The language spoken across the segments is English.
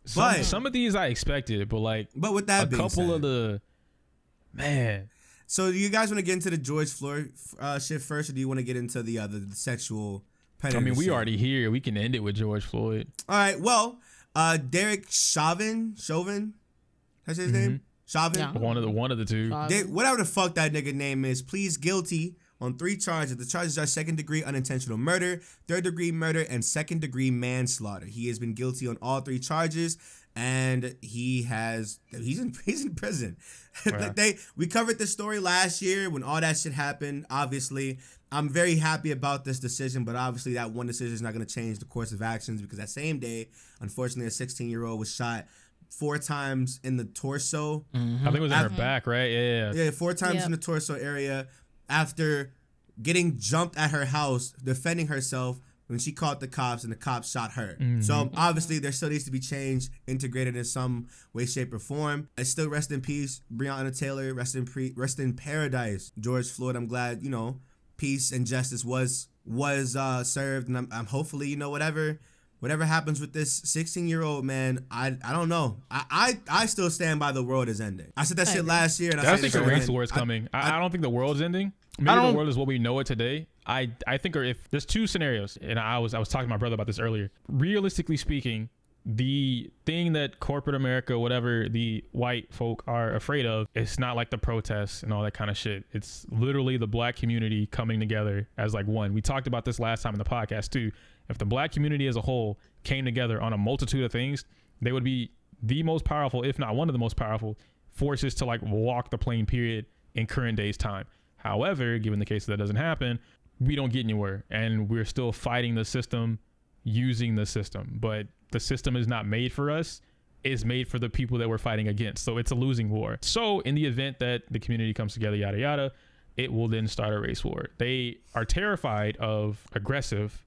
Some of these I expected, but with that being couple said, of the man. So do you guys want to get into the George Floyd shit first, or do you want to get into the sexual predator? I mean, we shit? already here. We can end it with George Floyd. All right. Well, Derek Chauvin, that's his name. Chauvin. Yeah. One of the two. Whatever the fuck that nigga name is, pleads guilty on 3 charges. The charges are 2nd-degree unintentional murder, 3rd-degree murder, and 2nd-degree manslaughter. He has been guilty on all 3 charges, and he's in prison. Right. We covered this story last year when all that shit happened. Obviously, I'm very happy about this decision, but obviously that one decision is not going to change the course of actions, because that same day, unfortunately, a 16-year-old was shot 4 times in the torso. I think it was in her back, right? Yeah, 4 times in the torso area after getting jumped at her house, defending herself when she called the cops, and the cops shot her. So obviously there still needs to be change integrated in some way, shape, or form. I still rest in peace, Breonna Taylor. Rest in paradise, George Floyd. I'm glad, peace and justice was served, and I'm hopefully, whatever happens with this 16-year-old man, I don't know. I still stand by the world is ending. I said that shit last year, and I think a race war is coming. I don't think the world's ending. Maybe the world is what we know it today. I think if there's 2 scenarios, and I was talking to my brother about this earlier. Realistically speaking, the thing that corporate America, whatever the white folk are afraid of, it's not like the protests and all that kind of shit. It's literally the black community coming together as one. We talked about this last time in the podcast too. If the black community as a whole came together on a multitude of things, they would be the most powerful, if not one of the most powerful forces to walk the plane period in current day's time. However, given the case that doesn't happen, we don't get anywhere, and we're still fighting the system, using the system. But the system is not made for us. It's made for the people that we're fighting against. So it's a losing war. So in the event that the community comes together, yada, yada, it will then start a race war. They are terrified of aggressive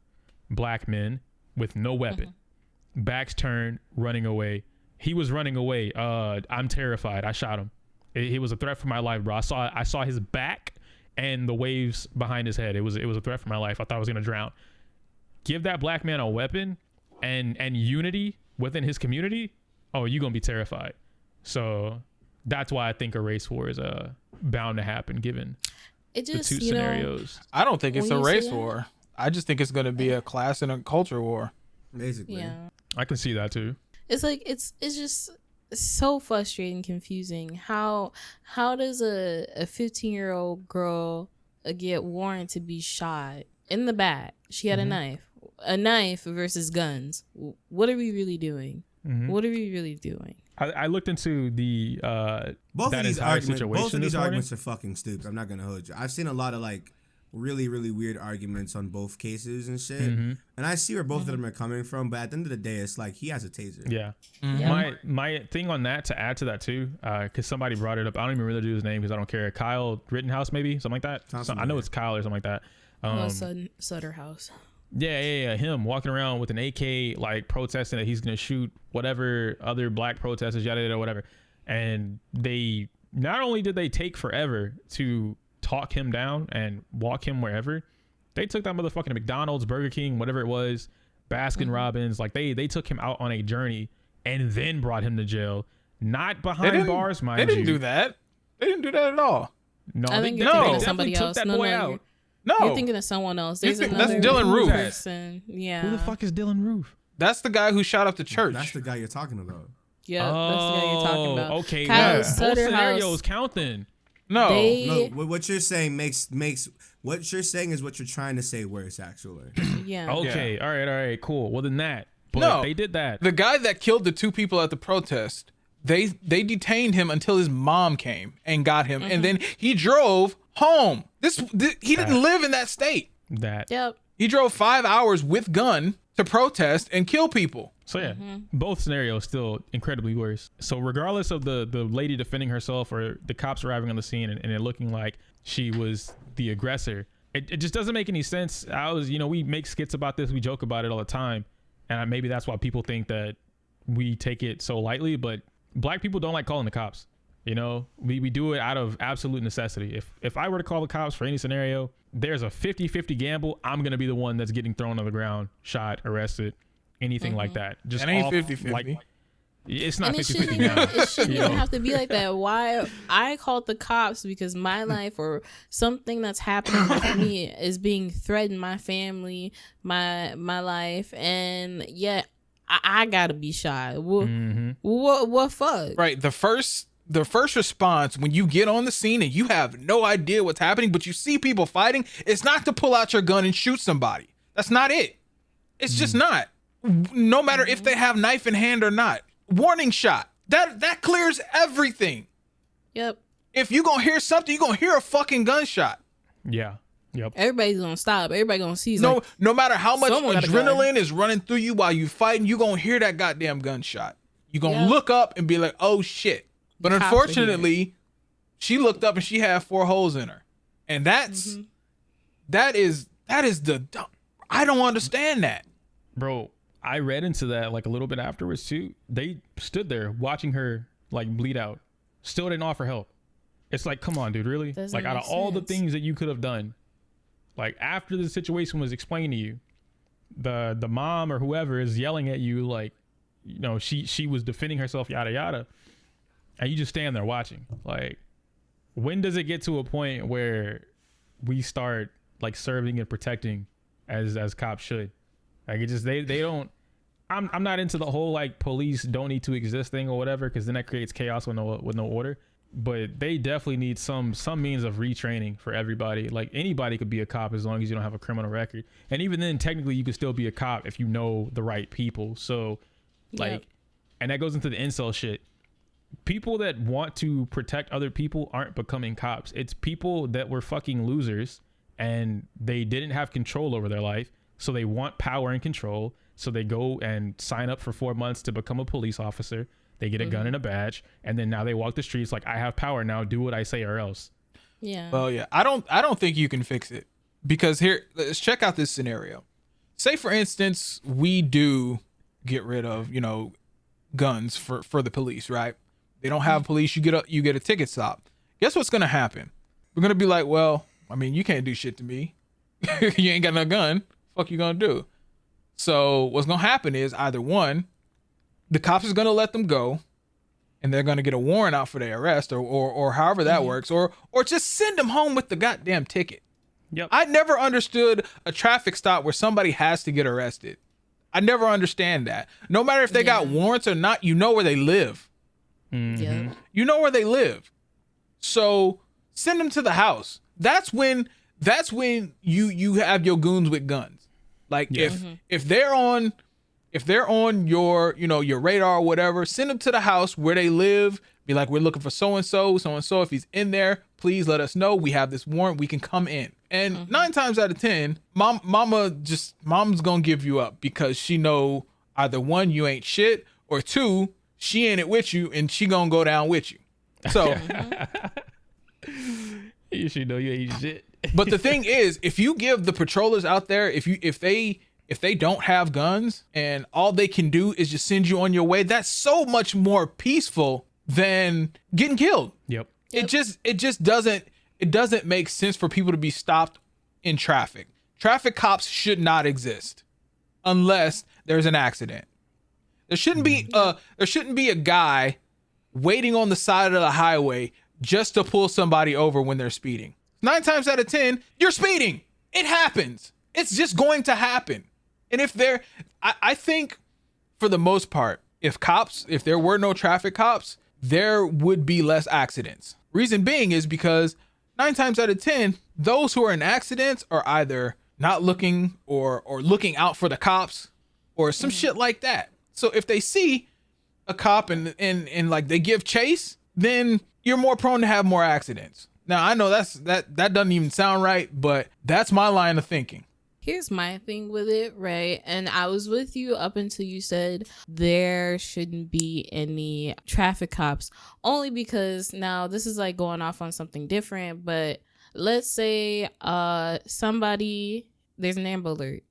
black men with no weapon, backs turned, running away. He was running away. I'm terrified. I shot him. It was a threat for my life, bro. I saw his back and the waves behind his head. It was a threat for my life. I thought I was gonna drown. Give that black man a weapon and unity within his community. Oh, you're gonna be terrified. So that's why I think a race war is bound to happen, given the 2 scenarios. I don't think it's a race war. I just think it's gonna be a class and a culture war. Basically. Yeah. I can see that too. It's it's just so frustrating, confusing. How does a 15-year-old girl get warrant to be shot in the back? She had a knife versus guns. What are we really doing? What are we really doing? I looked into the both of these arguments are are fucking stupid. I'm not gonna hold you. I've seen a lot of really, really weird arguments on both cases and shit. And I see where both of them are coming from, but at the end of the day, it's he has a taser. Yeah. My thing on that, to add to that too, because somebody brought it up. I don't even really do his name because I don't care. Kyle Rittenhouse, maybe something like that. I know it's Kyle or something like that. Sutter House. Yeah. Him walking around with an AK, protesting that he's gonna shoot whatever other black protesters, yada yada, whatever. And they not only did they take forever to talk him down and walk him wherever, they took that motherfucking to McDonald's, Burger King, whatever it was, Baskin Robbins. They took him out on a journey and then brought him to jail, not behind bars, mind you. They didn't do that. They didn't do that at all. No, I think you're thinking of somebody else. Out. You're thinking of someone else. There's that's Dylan Roof. Person. Yeah. Who the fuck is Dylan Roof? That's the guy who shot up the church. That's the guy you're talking about. Yeah, that's the guy you're talking about. Okay, Kyle both scenarios count then. No, what you're saying makes what you're saying is what you're trying to say worse, actually. Yeah. Okay. Yeah. All right. Cool. Well, then that. But they did that. The guy that killed the 2 people at the protest, they detained him until his mom came and got him, and then he drove home. He didn't live in that state. Yep. He drove 5 hours with gun to protest and kill people. So yeah, both scenarios still incredibly worse. So regardless of the lady defending herself or the cops arriving on the scene and it looking like she was the aggressor, it just doesn't make any sense. We make skits about this, we joke about it all the time, and maybe that's why people think that we take it so lightly. But black people don't like calling the cops. We do it out of absolute necessity. If I were to call the cops for any scenario, there's a 50-50 gamble I'm gonna be the one that's getting thrown on the ground, shot, arrested, anything like that. Just it ain't 50-50. It's not And 50-50 now. it shouldn't You even know? have to be like that. Why I called the cops because my life or something that's happening with me is being threatened, my family, my life, and yet I gotta be shot. What fuck? Right. The first response when you get on the scene and you have no idea what's happening, but you see people fighting, it's not to pull out your gun and shoot somebody. That's not it. It's just not. No matter if they have knife in hand or not. Warning shot. That clears everything. Yep. If you gonna hear something, you gonna hear a fucking gunshot. Yeah. Yep. Everybody's gonna stop. Everybody gonna see. No matter how much someone got a adrenaline is running through you while you fighting, you gonna hear that goddamn gunshot. You gonna Yeah. look up and be like, oh shit. But Cops are unfortunately, she looked up and she had 4 holes in her. And that is the I don't understand that. Bro, I read into that like a little bit afterwards too. They stood there watching her like bleed out. Still didn't offer help. It's like, come on, dude, really? Doesn't Like out of make all the sense. things that you could have done, like after the situation was explained to you, the mom or whoever is yelling at you like, you know, she was defending herself, yada yada, and you just stand there watching. Like, when does it get to a point where we start like serving and protecting as cops should? Like, it just they don't. I'm not into the whole like police don't need to exist thing or whatever, because then that creates chaos with no order. But they definitely need some means of retraining for everybody. Like, anybody could be a cop as long as you don't have a criminal record, and even then, technically, you could still be a cop if you know the right people. So, like, Yep. and that goes into the incel shit. People that want to protect other people aren't becoming cops. It's people that were fucking losers and they didn't have control over their life. So they want power and control. So they go and sign up for 4 months to become a police officer. They get a gun and a badge. And then now they walk the streets like, I have power now. Do what I say or else. Yeah. Well, yeah, I don't think you can fix it, because here, let's check out this scenario. Say, for instance, we do get rid of, guns for the police, right? They don't have police. You get a ticket stop. Guess what's gonna happen? We're gonna be like, well, I mean, you can't do shit to me. You ain't got no gun. Fuck you gonna do? So what's gonna happen is either one, the cops is gonna let them go, and they're gonna get a warrant out for their arrest, or however that works, or just send them home with the goddamn ticket. Yep. I never understood a traffic stop where somebody has to get arrested. I never understand that. No matter if they got warrants or not, you know where they live. Yeah. You know where they live. So send them to the house. That's when you have your goons with guns. Like, if they're on your your radar or whatever, send them to the house where they live. Be like, we're looking for so and so. If he's in there, please let us know. We have this warrant. We can come in. And 9 times out of 10, mom's gonna give you up, because she know either one, you ain't shit, or two, she ain't it with you, and she gonna go down with you. So, You should know you ain't shit. but the thing is, if you give the patrollers out there, if they don't have guns and all they can do is just send you on your way, that's so much more peaceful than getting killed. Yep. It just doesn't make sense for people to be stopped in traffic. Traffic cops should not exist unless there's an accident. There shouldn't be a guy waiting on the side of the highway just to pull somebody over when they're speeding. 9 times out of 10, you're speeding. It happens. It's just going to happen. And I think for the most part, if there were no traffic cops, there would be less accidents. Reason being is because 9 times out of 10, those who are in accidents are either not looking or looking out for the cops or some shit like that. So if they see a cop and like they give chase, then you're more prone to have more accidents. Now, I know that doesn't even sound right, but that's my line of thinking. Here's my thing with it, right? And I was with you up until you said there shouldn't be any traffic cops, only because now this is like going off on something different. But let's say there's an Amber Alert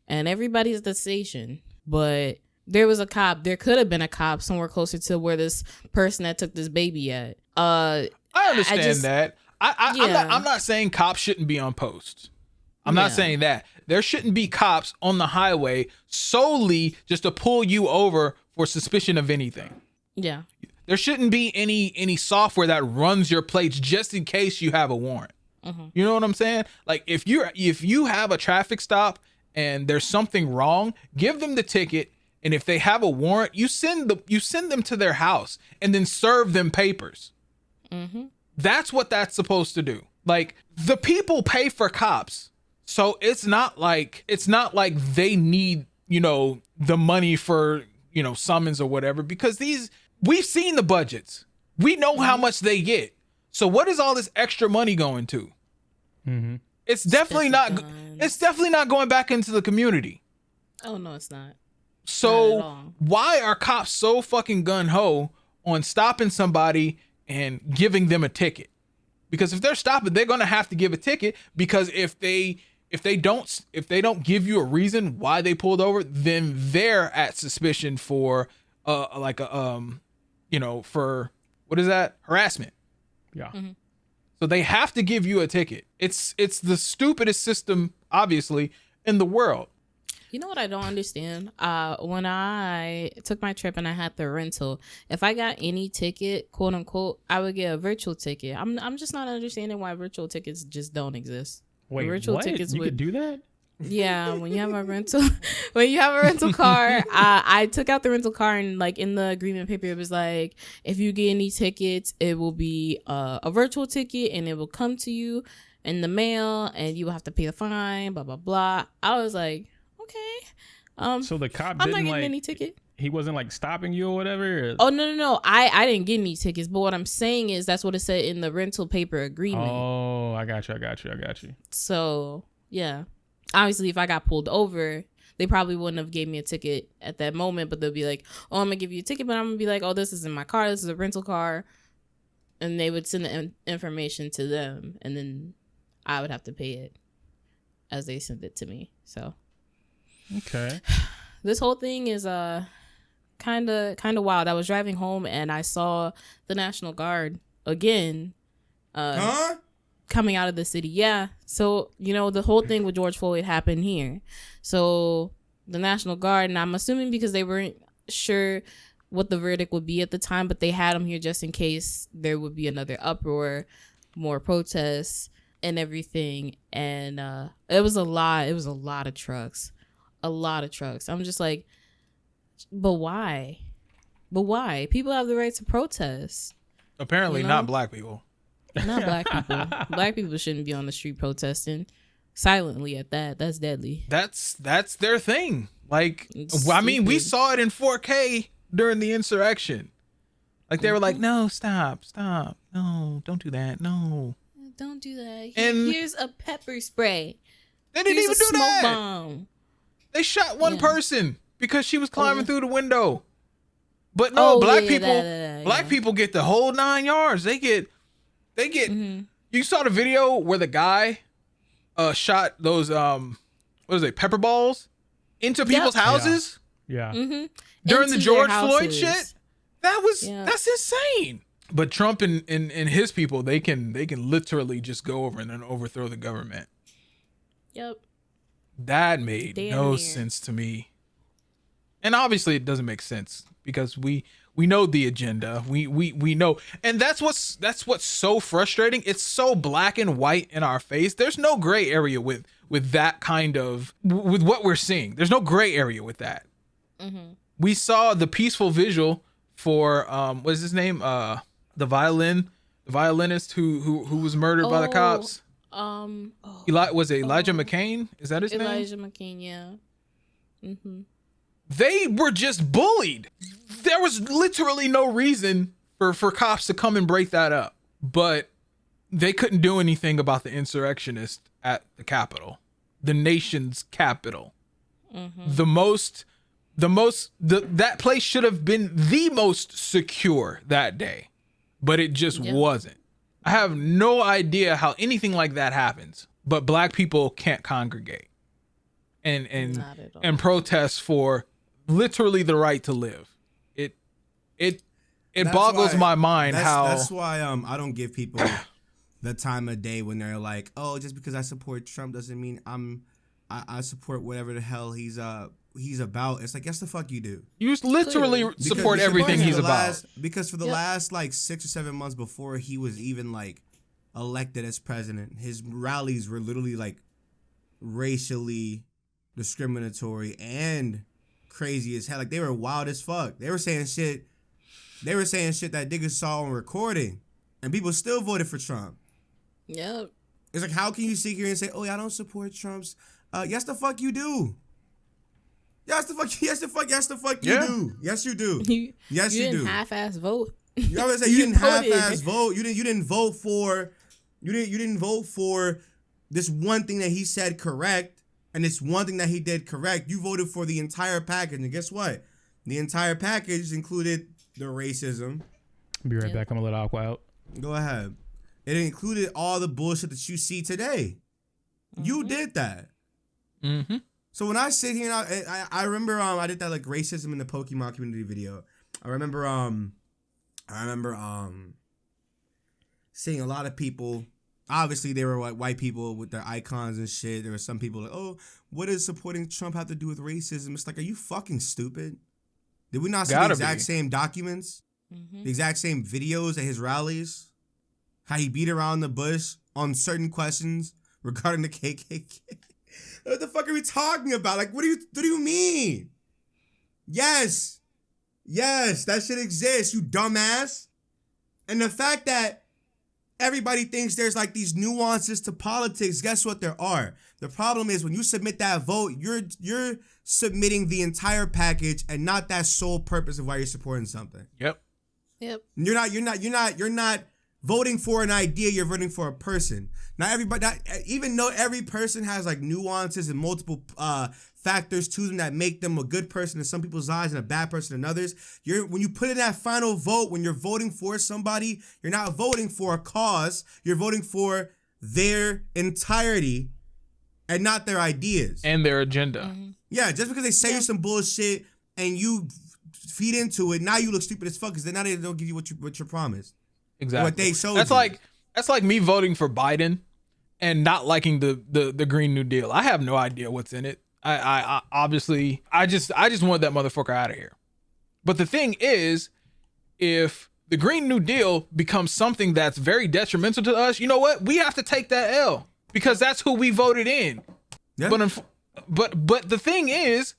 and everybody's at the station, but there was a cop. There could have been a cop somewhere closer to where this person that took this baby at. I understand that. I'm not saying cops shouldn't be on post. I'm not saying that. There shouldn't be cops on the highway solely just to pull you over for suspicion of anything. Yeah. There shouldn't be any software that runs your plates just in case you have a warrant. You know what I'm saying? Like if you have a traffic stop and there's something wrong, give them the ticket. And if they have a warrant, you send them to their house and then serve them papers. That's what that's supposed to do. Like the people pay for cops. So it's not like they need, the money for, summons or whatever, because we've seen the budgets. We know how much they get. So what is all this extra money going to? It's definitely not. It's definitely not going back into the community. Oh no, it's not. So why are cops so fucking gun-ho on stopping somebody and giving them a ticket? Because if they're stopping, they're going to have to give a ticket, because if they don't give you a reason why they pulled over, then they're at suspicion for for what is that? Harassment. Yeah. So they have to give you a ticket. It's the stupidest system, obviously, in the world. You know what I don't understand? When I took my trip and I had the rental, if I got any ticket, quote unquote, I would get a virtual ticket. I'm just not understanding why virtual tickets just don't exist. Wait, virtual what? tickets You could do that? Yeah, when you have a rental car, I took out the rental car, and like in the agreement paper, it was like, if you get any tickets, it will be a virtual ticket, and it will come to you in the mail, and you will have to pay the fine, blah blah blah. I was like, okay. So the cop I'm didn't not getting any ticket. He wasn't like stopping you or whatever? Oh no. I didn't get any tickets, but what I'm saying is that's what it said in the rental paper agreement. Oh, I got you. So yeah. Obviously, if I got pulled over, they probably wouldn't have gave me a ticket at that moment, but they'll be like, oh, I'm gonna give you a ticket, but I'm gonna be like, oh, this isn't my car, this is a rental car, and they would send the information to them, and then I would have to pay it as they sent it to me. So okay, this whole thing is kind of wild. I was driving home and I saw the National Guard again. Coming out of the city. Yeah. So, the whole thing with George Floyd happened here. So the National Guard, and I'm assuming because they weren't sure what the verdict would be at the time, but they had them here just in case there would be another uproar, more protests and everything. And it was a lot of trucks. I'm just like, but why? People have the right to protest. Apparently not black people. Not black people. Black people shouldn't be on the street protesting silently at that. That's deadly. That's their thing. Like, I mean, we saw it in 4K during the insurrection. Like, they were like, no, stop. No, don't do that. No. Don't do that. And here's a pepper spray. They didn't even do smoke that. Bomb. They shot one person because she was climbing through the window. But no, black people get the whole 9 yards. They get You saw the video where the guy shot those pepper balls into people's houses? Yeah. During the George Floyd shit? That's insane. But Trump and his people, they can literally just go over and then overthrow the government. Yep. That made no sense to me. And obviously it doesn't make sense because we know the agenda. We know. And that's what's so frustrating. It's so black and white in our face. There's no gray area with that kind of, with what we're seeing. There's no gray area with that. We saw the peaceful visual for what is his name? The violinist who was murdered by the cops. Was it Elijah McCain? Is that his name? Elijah McCain, yeah. They were just bullied. There was literally no reason for cops to come and break that up. But they couldn't do anything about the insurrectionists at the Capitol, the nation's capital. That place should have been the most secure that day, but it just wasn't. I have no idea how anything like that happens, but black people can't congregate and protest for literally the right to live. It boggles my mind how. That's why I don't give people the time of day when they're like, oh, just because I support Trump doesn't mean I support whatever the hell he's he's about, it's like, yes, the fuck you do. You literally Because support everything he's about. Because for the last like 6 or 7 months before he was even like elected as president, his rallies were literally like racially discriminatory and crazy as hell. Like they were wild as fuck. They were saying shit that niggas saw on recording, and people still voted for Trump. Yep. It's like, how can you sit here and say, oh yeah, I don't support Trump's? Yes, the fuck you do. Yes, the fuck you do. Yes, you do. Yes, you do. You didn't half-ass vote. You always say you didn't half-ass vote. You didn't vote for this one thing that he said correct, and this one thing that he did correct. You voted for the entire package, and guess what? The entire package included the racism. Be right back. I'm a little awkward. Go ahead. It included all the bullshit that you see today. You did that. Mm-hmm. So when I sit here and I remember I did that like racism in the Pokemon community video. I remember seeing a lot of people. Obviously, they were like white people with their icons and shit. There were some people like, oh, what does supporting Trump have to do with racism? It's like, are you fucking stupid? Did we not see the exact same documents? The exact same videos at his rallies? How he beat around the bush on certain questions regarding the KKK? What the fuck are we talking about? Like, what do you mean? Yes, that shit exists, you dumbass. And the fact that everybody thinks there's like these nuances to politics, guess what there are? The problem is when you submit that vote, you're submitting the entire package and not that sole purpose of why you're supporting something. Yep. You're not voting for an idea, you're voting for a person. Even though every person has like nuances and multiple factors to them that make them a good person in some people's eyes and a bad person in others, when you put in that final vote, when you're voting for somebody, you're not voting for a cause, you're voting for their entirety and not their ideas. And their agenda. Mm-hmm. Yeah, just because they say you some bullshit and you feed into it, now you look stupid as fuck because now they don't give you what you're promised. Exactly. What they showed that's like me voting for Biden and not liking the Green New Deal. I have no idea what's in it. I obviously just want that motherfucker out of here. But the thing is, if the Green New Deal becomes something that's very detrimental to us, you know what? We have to take that L because that's who we voted in. Yeah. But the thing is,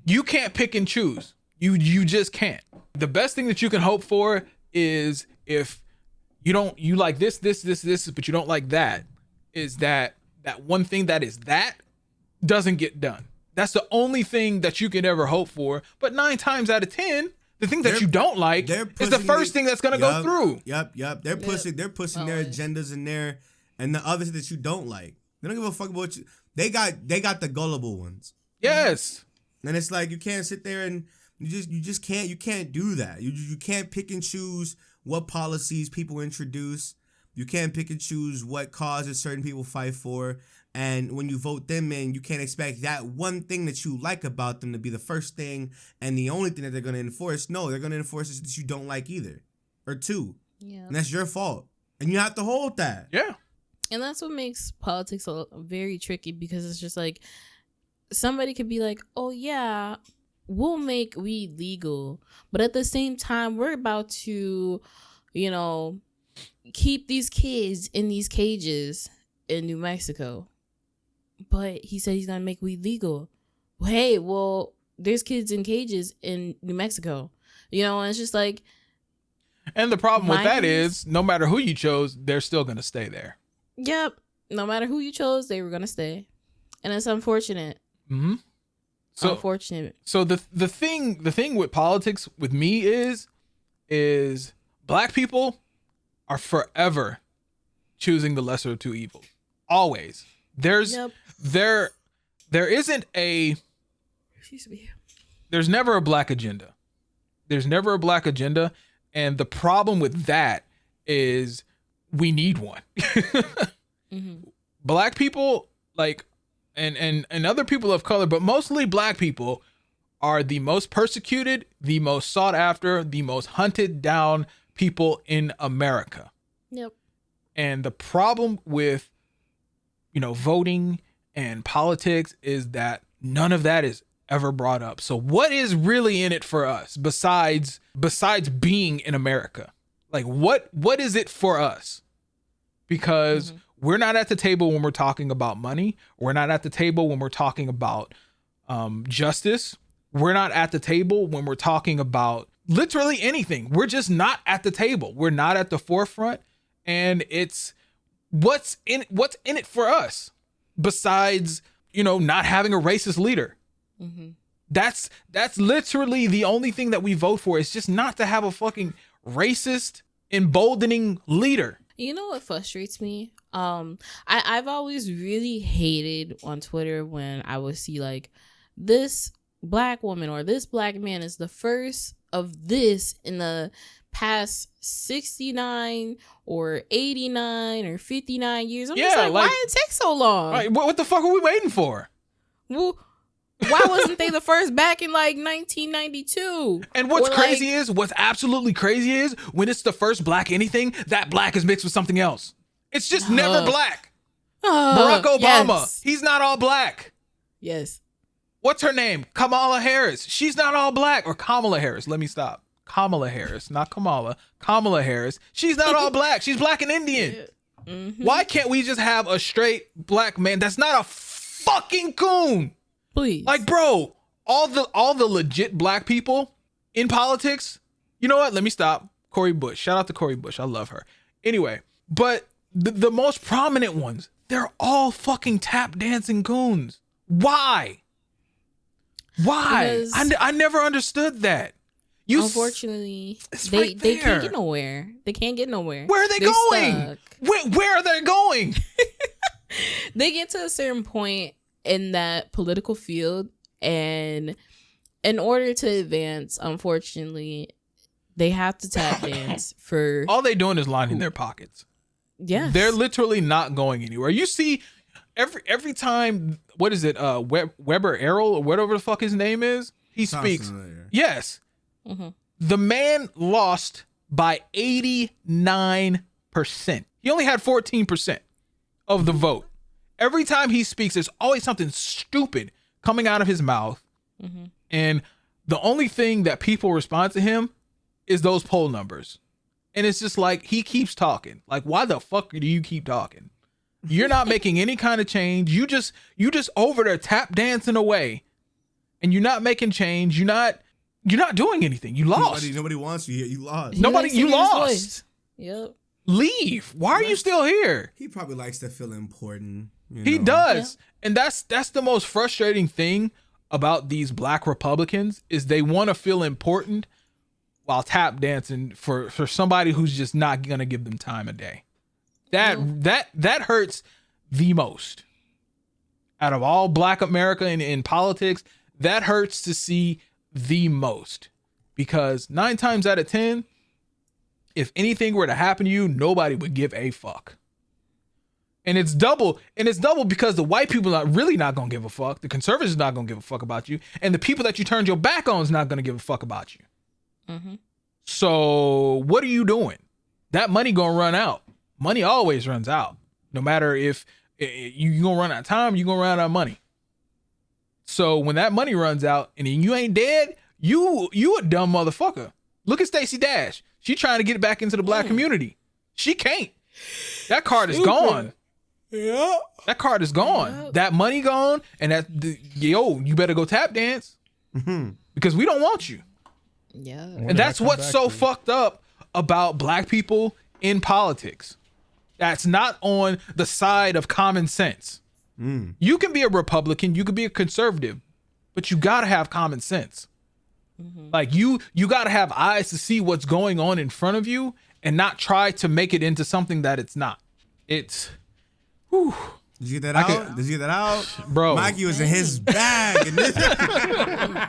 you can't pick and choose. You just can't. The best thing that you can hope for is if you like this, but you don't like that, is that one thing that doesn't get done. That's the only thing that you can ever hope for. But 9 times out of 10, the thing that you don't like is the first thing that's gonna go through. Yep. They're pushing their agendas in there, and the others that you don't like. They don't give a fuck about you. They got the gullible ones. Yes. And it's like you can't sit there and you just can't do that. You can't pick and choose what policies people introduce. You can't pick and choose what causes certain people fight for. And when you vote them in, you can't expect that one thing that you like about them to be the first thing and the only thing that they're going to enforce. No, they're going to enforce is that you don't like either. Or 2. Yeah. And that's your fault. And you have to hold that. Yeah. And that's what makes politics very tricky, because it's just like somebody could be like, oh yeah, we'll make weed legal, but at the same time we're about to, keep these kids in these cages in New Mexico. But he said he's gonna make weed legal. Hey, well, there's kids in cages in New Mexico. And it's just like. And the problem with that is, no matter who you chose, they're still gonna stay there. Yep. No matter who you chose, they were gonna stay. And it's unfortunate. Mm-hmm. So unfortunate. So the thing with politics with me is black people are forever choosing the lesser of 2 evils. Always. There isn't a. Excuse me. There's never a black agenda. And the problem with that is we need one. Mm-hmm. Black people, and other people of color, but mostly black people, are the most persecuted, the most sought after, the most hunted down people in America. Yep. And the problem with, voting and politics is that none of that is ever brought up. So what is really in it for us besides being in America? Like what is it for us? Because we're not at the table when we're talking about money. We're not at the table when we're talking about justice. We're not at the table when we're talking about literally anything. We're just not at the table. We're not at the forefront. And it's what's in it for us besides, not having a racist leader. That's literally the only thing that we vote for. It's just not to have a fucking racist, emboldening leader. You know what frustrates me? I've always really hated on Twitter when I would see like this black woman or this black man is the first of this in the past 69 or 89 or 59 years. I'm just like, why did it take so long? Right, what the fuck are we waiting for? Well, why wasn't they the first back in like 1992? And what's absolutely crazy is when it's the first black anything, that black is mixed with something else. It's just never black. Barack Obama, he's not all black. Yes. What's her name? Kamala Harris. She's not all black. Or Kamala Harris. Let me stop. Kamala Harris, not Kamala. Kamala Harris. She's not all black. She's black and Indian. Why can't we just have a straight black man that's not a fucking coon? Please. Like, bro, all the legit black people in politics, you know what? Let me stop. Cori Bush. Shout out to Cori Bush. I love her. Anyway, but the most prominent ones, they're all fucking tap dancing coons. Why? Why? I never understood that. Unfortunately, they can't get nowhere. They can't get nowhere. Where are they going? Where are they going? They get to a certain point in that political field, and in order to advance, unfortunately, they have to tap dance for all they doing is lining their pockets. Yeah, they're literally not going anywhere. You see, every time, what is it? Weber Errol or whatever the fuck his name is, he speaks. Yes, the man lost by 89%. He only had 14% of the vote. Every time he speaks, there's always something stupid coming out of his mouth. And the only thing that people respond to him is those poll numbers. And it's just like, he keeps talking. Like, why the fuck do you keep talking? You're not making any kind of change. You just over there tap dancing away, and you're not making change. You're not doing anything. You lost. Nobody wants you here. You lost. You lost. Yep. Leave. Why are you still here? He probably likes to feel important. He does. Yeah. And that's the most frustrating thing about these black Republicans is they want to feel important while tap dancing for somebody who's just not going to give them time of day. That hurts the most. Out of all black America in politics, that hurts to see the most. Because 9 times out of 10, if anything were to happen to you, nobody would give a fuck. And it's double because the white people are really not going to give a fuck. The conservatives are not going to give a fuck about you. And the people that you turned your back on is not going to give a fuck about you. So what are you doing? That money going to run out. Money always runs out. No matter if you're going to run out of time, you're going to run out of money. So when that money runs out and you ain't dead, you a dumb motherfucker. Look at Stacey Dash. She trying to get back into the black community. She can't. That card is gone. Yeah. That card is gone. Yeah. That money gone, and you better go tap dance because we don't want you. Yeah. And that's what's so fucked up about black people in politics. That's not on the side of common sense. You can be a Republican, you can be a conservative, but you gotta have common sense. Like you gotta have eyes to see what's going on in front of you and not try to make it into something that it's not. It's whew. Did you get that out? Did you get that out? Bro. Mikey was in his bag.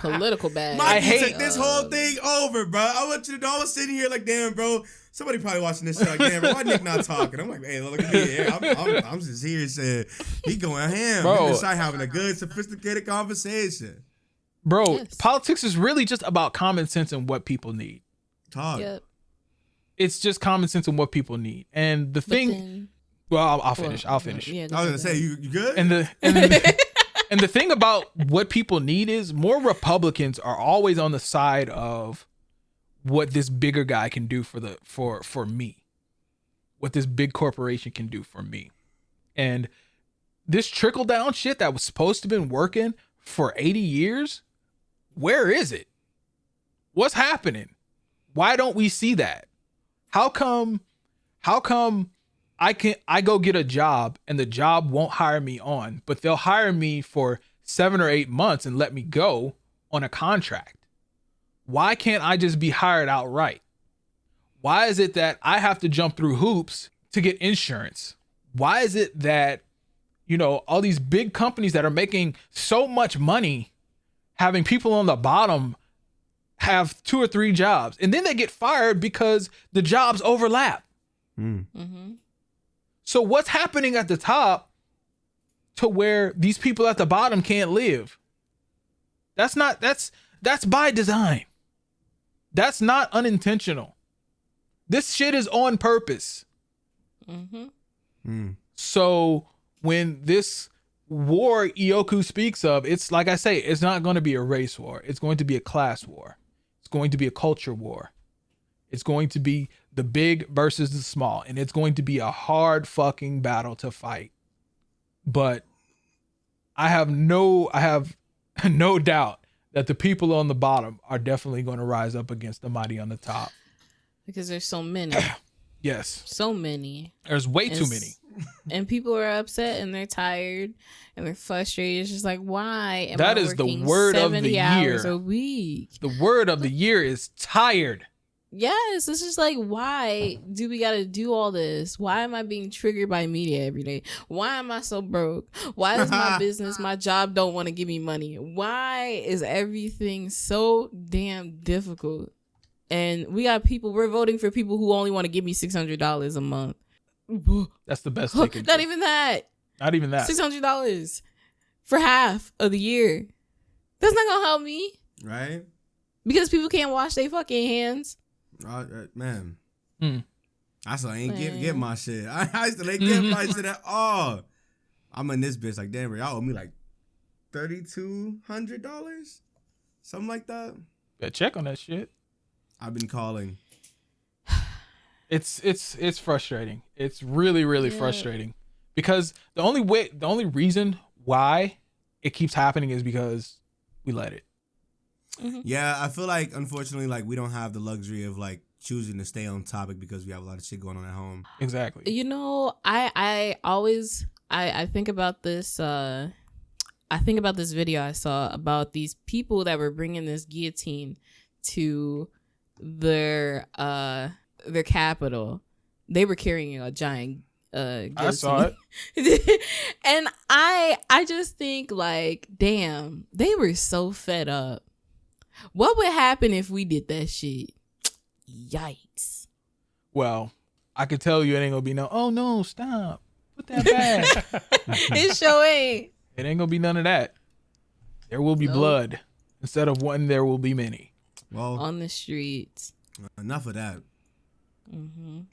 Political bag. Mikey took this whole thing over, bro. I want you to know I was sitting here like, damn, bro. Somebody probably watching this shit like, damn, bro, why Nick not talking? I'm like, hey, look at me here. I'm just here saying, he going ham. Bro. He's having a good, sophisticated conversation. Bro, yes. Politics is really just about common sense and what people need. Talk. Yep. It's just common sense and what people need. And the thing... Well, I'll finish. I'll finish. Yeah, I was gonna say, you good? And And the thing about what people need is more Republicans are always on the side of what this bigger guy can do for me, what this big corporation can do for me. And this trickle down shit that was supposed to have been working for 80 years, where is it? What's happening? Why don't we see that? How come I go get a job and the job won't hire me on, but they'll hire me for 7 or 8 months and let me go on a contract? Why can't I just be hired outright? Why is it that I have to jump through hoops to get insurance? Why is it that, all these big companies that are making so much money, having people on the bottom have 2 or 3 jobs, and then they get fired because the jobs overlap? Mm-hmm. So what's happening at the top to where these people at the bottom can't live? That's by design. That's not unintentional. This shit is on purpose. Mm-hmm. So when this war Ioku speaks of, it's like I say, it's not going to be a race war. It's going to be a class war. It's going to be a culture war. It's going to be the big versus the small. And it's going to be a hard fucking battle to fight. But I have no doubt that the people on the bottom are definitely going to rise up against the mighty on the top. Because there's so many. Yes. So many. There's way too many. And people are upset and they're tired and they're frustrated. It's just like, why am that I is the working word of 70 the year. hours a week? The word of the year is tired. Yes, it's just like, why do we gotta do all this? Why am I being triggered by media every day? Why am I so broke? Why does my business, my job don't want to give me money? Why is everything so damn difficult? And we got people, we're voting for people who only want to give me $600 a month. That's the best they can do. Not even that. Not even that. $600 for half of the year. That's not gonna help me. Right? Because people can't wash their fucking hands. Man. Mm. I still ain't get my shit. I still ain't get my shit at all. I'm in this bitch like, damn, y'all owe me like $3,200? Something like that. Yeah, check on that shit. I've been calling. It's frustrating. It's really, really frustrating. Because the only reason why it keeps happening is because we let it. Mm-hmm. Yeah, I feel like, unfortunately, like, we don't have the luxury of, like, choosing to stay on topic because we have a lot of shit going on at home. Exactly. I always think about this. I think about this video I saw about these people that were bringing this guillotine to their capital. They were carrying a giant guillotine. I saw it. And I just think, like, damn, they were so fed up. What would happen if we did that shit? Yikes. Well, I could tell you it ain't gonna be no, oh no, stop. Put that back. It sure ain't. It ain't gonna be none of that. There will be blood. Instead of one, there will be many. Well, On the streets. enough of that. Mm-hmm.